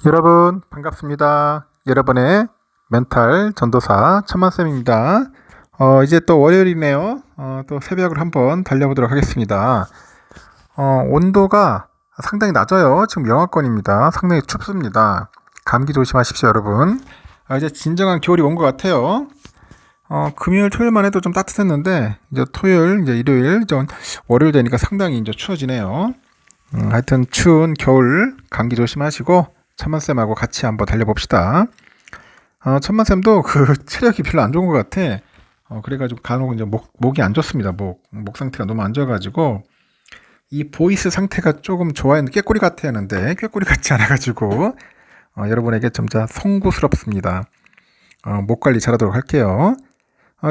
여러분 반갑습니다. 여러분의 멘탈 전도사 천만쌤입니다. 이제 또 월요일이네요. 또 새벽을 한번 달려보도록 하겠습니다. 온도가 상당히 낮아요. 지금 영하권입니다. 상당히 춥습니다. 감기 조심하십시오, 여러분. 이제 진정한 겨울이 온 것 같아요. 금요일, 토요일만 해도 좀 따뜻했는데 이제 토요일, 이제 일요일, 이제 월요일 되니까 상당히 이제 추워지네요. 하여튼 추운 겨울 감기 조심하시고 천만쌤하고 같이 한번 달려봅시다. 천만쌤도 그 체력이 별로 안 좋은 것 같아. 그래가지고 간혹 이제 목이 안 좋습니다. 목 상태가 너무 안 좋아가지고 이 보이스 상태가 조금 좋아했는데 꾀꼬리 같아 하는데 꾀꼬리 같지 않아가지고 여러분에게 점차 송구스럽습니다. 목 관리 잘하도록 할게요.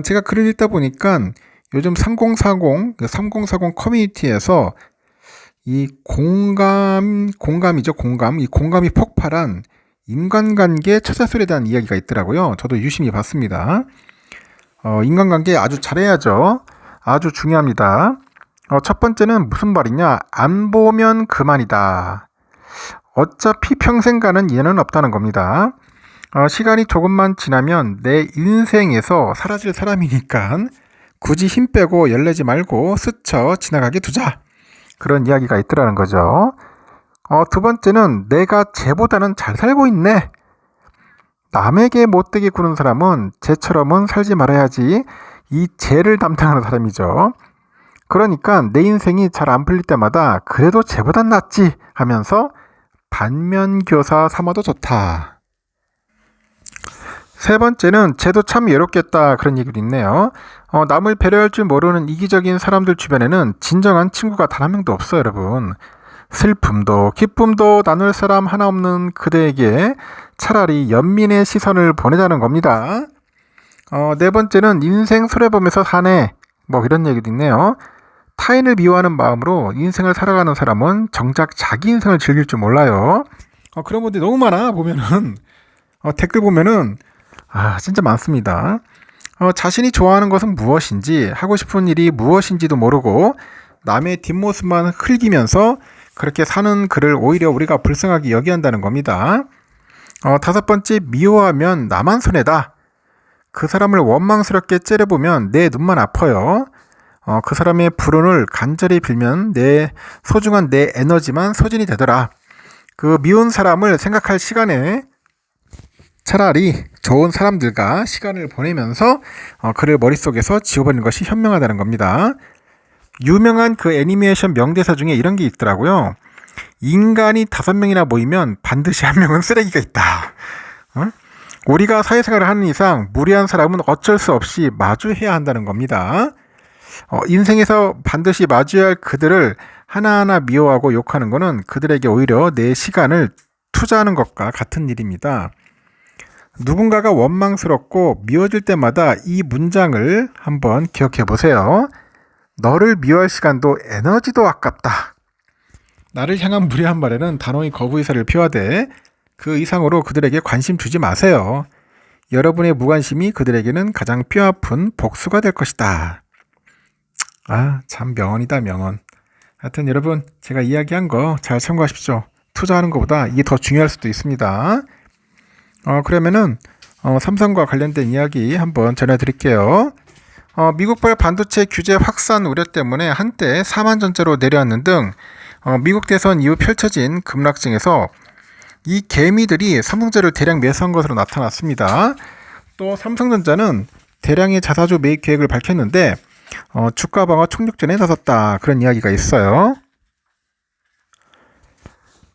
제가 글을 읽다 보니까 요즘 3040 커뮤니티에서 이 공감이죠. 이 공감이 폭발한 인간관계 처자술에 대한 이야기가 있더라고요. 저도 유심히 봤습니다. 인간관계 아주 잘해야죠. 아주 중요합니다. 첫 번째는 무슨 말이냐? 안 보면 그만이다. 어차피 평생 가는 인연은 없다는 겁니다. 시간이 조금만 지나면 내 인생에서 사라질 사람이니까 굳이 힘 빼고 열내지 말고 스쳐 지나가게 두자. 그런 이야기가 있더라는 거죠. 두 번째는 내가 쟤보다는 잘 살고 있네. 남에게 못되게 구는 사람은 쟤처럼은 살지 말아야지 이 쟤를 담당하는 사람이죠. 그러니까 내 인생이 잘 안 풀릴 때마다 그래도 쟤보단 낫지 하면서 반면교사 삼아도 좋다. 세 번째는 쟤도 참 외롭겠다 그런 얘기도 있네요. 남을 배려할 줄 모르는 이기적인 사람들 주변에는 진정한 친구가 단 한 명도 없어요, 여러분. 슬픔도 기쁨도 나눌 사람 하나 없는 그대에게 차라리 연민의 시선을 보내자는 겁니다. 네 번째는 인생 손해보면서 사네. 이런 얘기도 있네요. 타인을 미워하는 마음으로 인생을 살아가는 사람은 정작 자기 인생을 즐길 줄 몰라요. 그런 분들이 너무 많아. 보면은 댓글 보면은 진짜 많습니다. 자신이 좋아하는 것은 무엇인지, 하고 싶은 일이 무엇인지도 모르고 남의 뒷모습만 흘기면서 그렇게 사는 그를 오히려 우리가 불쌍하게 여기한다는 겁니다. 다섯 번째, 미워하면 나만 손해다. 그 사람을 원망스럽게 째려보면 내 눈만 아파요. 그 사람의 불운을 간절히 빌면 소중한 내 에너지만 소진이 되더라. 그 미운 사람을 생각할 시간에 차라리 좋은 사람들과 시간을 보내면서 그를 머릿속에서 지워버리는 것이 현명하다는 겁니다. 유명한 그 애니메이션 명대사 중에 이런 게 있더라고요. 인간이 5명이나 모이면 반드시 한 명은 쓰레기가 있다. 우리가 사회생활을 하는 이상 무리한 사람은 어쩔 수 없이 마주해야 한다는 겁니다. 인생에서 반드시 마주해야 할 그들을 하나하나 미워하고 욕하는 것은 그들에게 오히려 내 시간을 투자하는 것과 같은 일입니다. 누군가가 원망스럽고 미워질 때마다 이 문장을 한번 기억해 보세요. 너를 미워할 시간도 에너지도 아깝다. 나를 향한 무례한 말에는 단호히 거부 의사를 표하되 그 이상으로 그들에게 관심 주지 마세요. 여러분의 무관심이 그들에게는 가장 뼈아픈 복수가 될 것이다. 참 명언이다, 명언. 하여튼 여러분, 제가 이야기한 거 잘 참고하십시오. 투자하는 것보다 이게 더 중요할 수도 있습니다. 그러면은 삼성과 관련된 이야기 한번 전해드릴게요. 미국발 반도체 규제 확산 우려 때문에 한때 4만 전자로 내려앉는 등 미국 대선 이후 펼쳐진 급락증에서 이 개미들이 삼성전자를 대량 매수한 것으로 나타났습니다. 또 삼성전자는 대량의 자사주 매입 계획을 밝혔는데 주가 방어 총력전에 나섰다 그런 이야기가 있어요.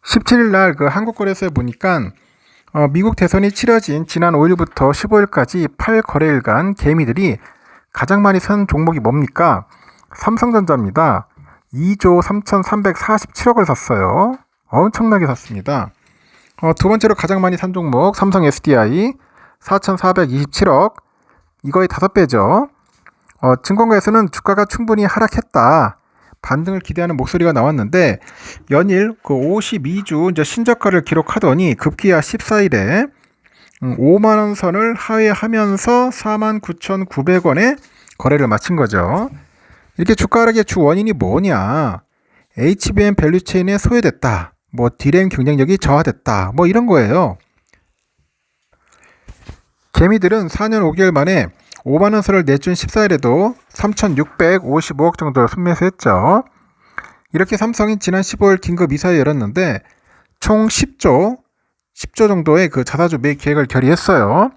17일 날 그 한국거래소에 보니까 미국 대선이 치러진 지난 5일부터 15일까지 8거래일간 개미들이 가장 많이 산 종목이 뭡니까? 삼성전자입니다. 2조 3,347억을 샀어요. 엄청나게 샀습니다. 두 번째로 가장 많이 산 종목 삼성 SDI 4,427억. 이거의 5배죠. 증권가에서는 주가가 충분히 하락했다. 반등을 기대하는 목소리가 나왔는데 연일 그 52주 이제 신저가를 기록하더니 급기야 14일에 5만원 선을 하회하면서 49,900원에 거래를 마친 거죠. 이렇게 주가 하락의 주 원인이 뭐냐? HBM 밸류체인에 소외됐다. 뭐 디램 경쟁력이 저하됐다. 뭐 이런 거예요. 개미들은 4년 5개월 만에 5만원서를 내준 14일에도 3,655억 정도를 순매수했죠. 이렇게 삼성이 지난 15일 긴급 이사회 열었는데 총 10조 정도의 그 자사주 매입 계획을 결의했어요.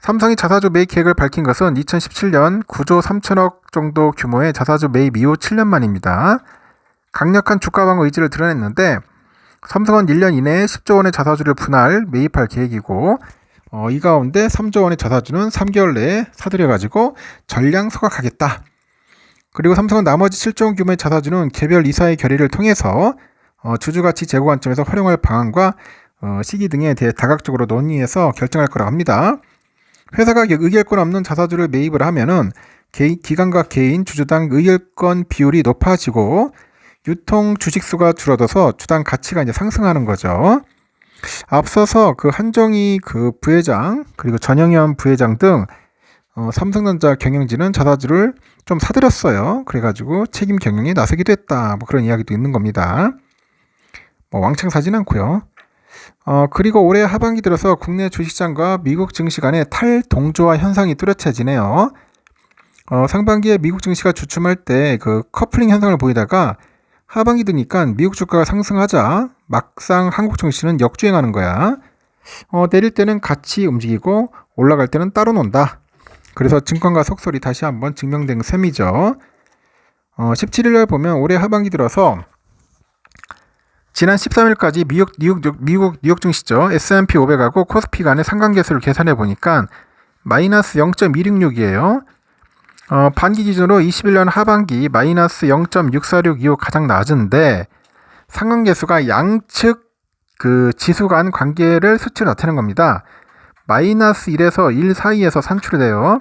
삼성이 자사주 매입 계획을 밝힌 것은 2017년 9조 3천억 정도 규모의 자사주 매입 이후 7년 만입니다. 강력한 주가 방어 의지를 드러냈는데 삼성은 1년 이내에 10조 원의 자사주를 분할 매입할 계획이고 이 가운데 3조 원의 자사주는 3개월 내에 사들여가지고 전량 소각하겠다. 그리고 삼성은 나머지 7조 원 규모의 자사주는 개별 이사의 결의를 통해서 주주가치 제고 관점에서 활용할 방안과 시기 등에 대해 다각적으로 논의해서 결정할 거라고 합니다. 회사가 의결권 없는 자사주를 매입을 하면은 기관과 개인 주주당 의결권 비율이 높아지고 유통 주식수가 줄어들어서 주당 가치가 이제 상승하는 거죠. 앞서서 그 한정희 그 부회장 그리고 전영현 부회장 등 삼성전자 경영진은 자사주를 좀 사들였어요. 그래가지고 책임 경영에 나서기도 했다. 뭐 그런 이야기도 있는 겁니다. 뭐 왕창 사진 않고요. 그리고 올해 하반기 들어서 국내 주식시장과 미국 증시 간의 탈동조화 현상이 뚜렷해지네요. 상반기에 미국 증시가 주춤할 때 그 커플링 현상을 보이다가 하반기 되니까 미국 주가가 상승하자 막상 한국 증시는 역주행하는 거야. 내릴 때는 같이 움직이고 올라갈 때는 따로 논다. 그래서 증권가 속설이 다시 한번 증명된 셈이죠. 17일날 보면 올해 하반기 들어서 지난 13일까지 미국 뉴욕 증시죠. S&P 500하고 코스피 간의 상관계수를 계산해 보니까 마이너스 0.266이에요. 반기 기준으로 21년 하반기 마이너스 0.646 이후 가장 낮은데 상관계수가 양측 그 지수 간 관계를 수치로 나타내는 겁니다. 마이너스 1에서 1 사이에서 산출이 돼요.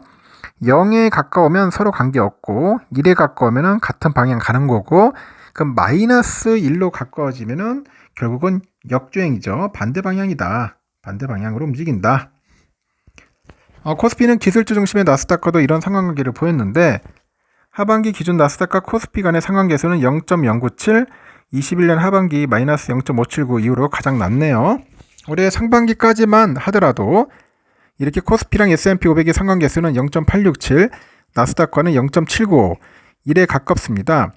0에 가까우면 서로 관계없고 1에 가까우면 같은 방향 가는 거고 그럼 마이너스 1로 가까워지면은 결국은 역주행이죠. 반대 방향이다. 반대 방향으로 움직인다. 코스피는 기술주 중심의 나스닥과도 이런 상관관계를 보였는데 하반기 기준 나스닥과 코스피 간의 상관계수는 0.097, 21년 하반기 마이너스 0.579 이후로 가장 낮네요. 올해 상반기까지만 하더라도 이렇게 코스피랑 S&P 500의 상관계수는 0.867, 나스닥과는 0.795, 1에 가깝습니다.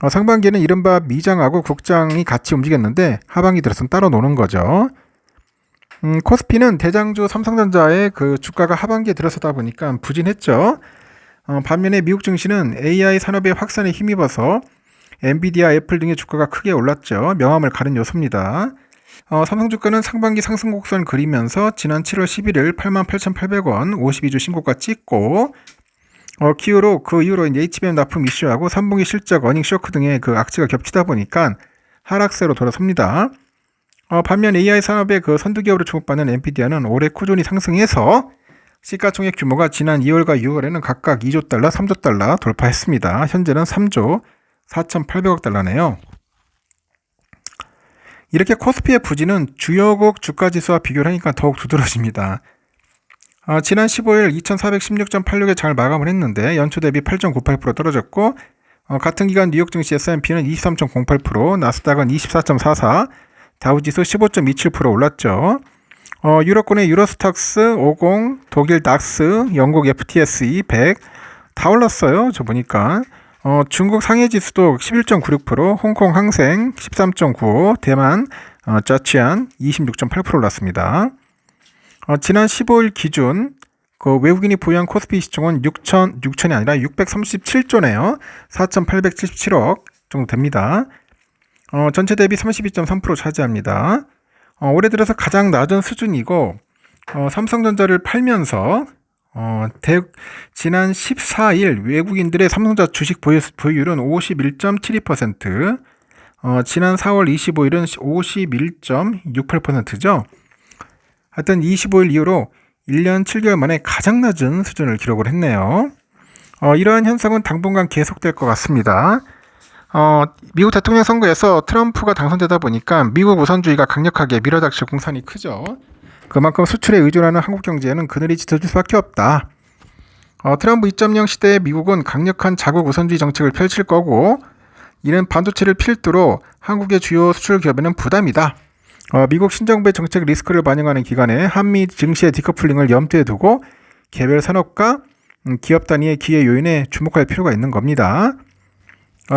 상반기에는 이른바 미장하고 국장이 같이 움직였는데 하반기 들어서는 따로 노는 거죠. 코스피는 대장주 삼성전자의 그 주가가 하반기에 들어서다 보니까 부진했죠. 반면에 미국 증시는 AI 산업의 확산에 힘입어서 엔비디아, 애플 등의 주가가 크게 올랐죠. 명암을 가른 요소입니다. 삼성 주가는 상반기 상승 곡선을 그리면서 지난 7월 11일 88,800원 52주 신고가 찍고 그 이후로 이제 HBM 납품 이슈하고 3분기 실적, 어닝 쇼크 등의 그 악재가 겹치다 보니까 하락세로 돌아섭니다. 반면 AI 산업의 그 선두기업으로 주목받는 엔비디아는 올해 꾸준히 상승해서 시가총액 규모가 지난 2월과 6월에는 각각 2조 달러, 3조 달러 돌파했습니다. 현재는 3조 4,800억 달러네요. 이렇게 코스피의 부진은 주요국 주가지수와 비교를 하니까 더욱 두드러집니다. 지난 15일 2416.86에 잘 마감을 했는데 연초 대비 8.98% 떨어졌고 같은 기간 뉴욕 증시 S&P는 23.08%, 나스닥은 24.44%, 다우지수 15.27% 올랐죠. 유럽권의 유로스탁스 50, 독일 닥스, 영국 FTSE 100 다 올랐어요. 저 보니까. 중국 상해지수도 11.96%, 홍콩 항생 13.95%, 대만 짜치안 26.8% 올랐습니다. 지난 15일 기준 그 외국인이 보유한 코스피 시총은 6천이 아니라 637조네요. 4,877억 정도 됩니다. 전체 대비 32.3% 차지합니다. 올해 들어서 가장 낮은 수준이고 삼성전자를 팔면서 지난 14일 외국인들의 삼성전자 주식 보유율은 51.72%, 지난 4월 25일은 51.68%죠. 하여튼 25일 이후로 1년 7개월 만에 가장 낮은 수준을 기록을 했네요. 이러한 현상은 당분간 계속될 것 같습니다. 미국 대통령 선거에서 트럼프가 당선되다 보니까 미국 우선주의가 강력하게 밀어닥칠 공산이 크죠. 그만큼 수출에 의존하는 한국 경제에는 그늘이 짙어질 수밖에 없다. 트럼프 2.0 시대의 미국은 강력한 자국 우선주의 정책을 펼칠 거고 이는 반도체를 필두로 한국의 주요 수출 기업에는 부담이다. 미국 신정부의 정책 리스크를 반영하는 기관에 한미 증시의 디커플링을 염두에 두고 개별 산업과 기업 단위의 기회 요인에 주목할 필요가 있는 겁니다.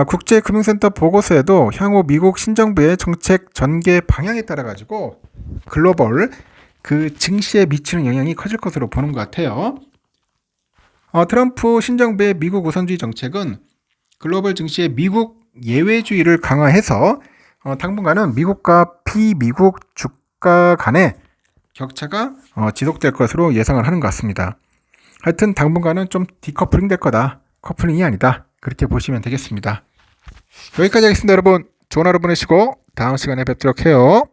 국제금융센터 보고서에도 향후 미국 신정부의 정책 전개 방향에 따라 가지고 글로벌 그 증시에 미치는 영향이 커질 것으로 보는 것 같아요. 트럼프 신정부의 미국 우선주의 정책은 글로벌 증시의 미국 예외주의를 강화해서 당분간은 미국과 비미국 주가 간의 격차가 지속될 것으로 예상을 하는 것 같습니다. 하여튼 당분간은 좀 디커플링 될 거다. 커플링이 아니다. 그렇게 보시면 되겠습니다. 여기까지 하겠습니다. 여러분. 좋은 하루 보내시고 다음 시간에 뵙도록 해요.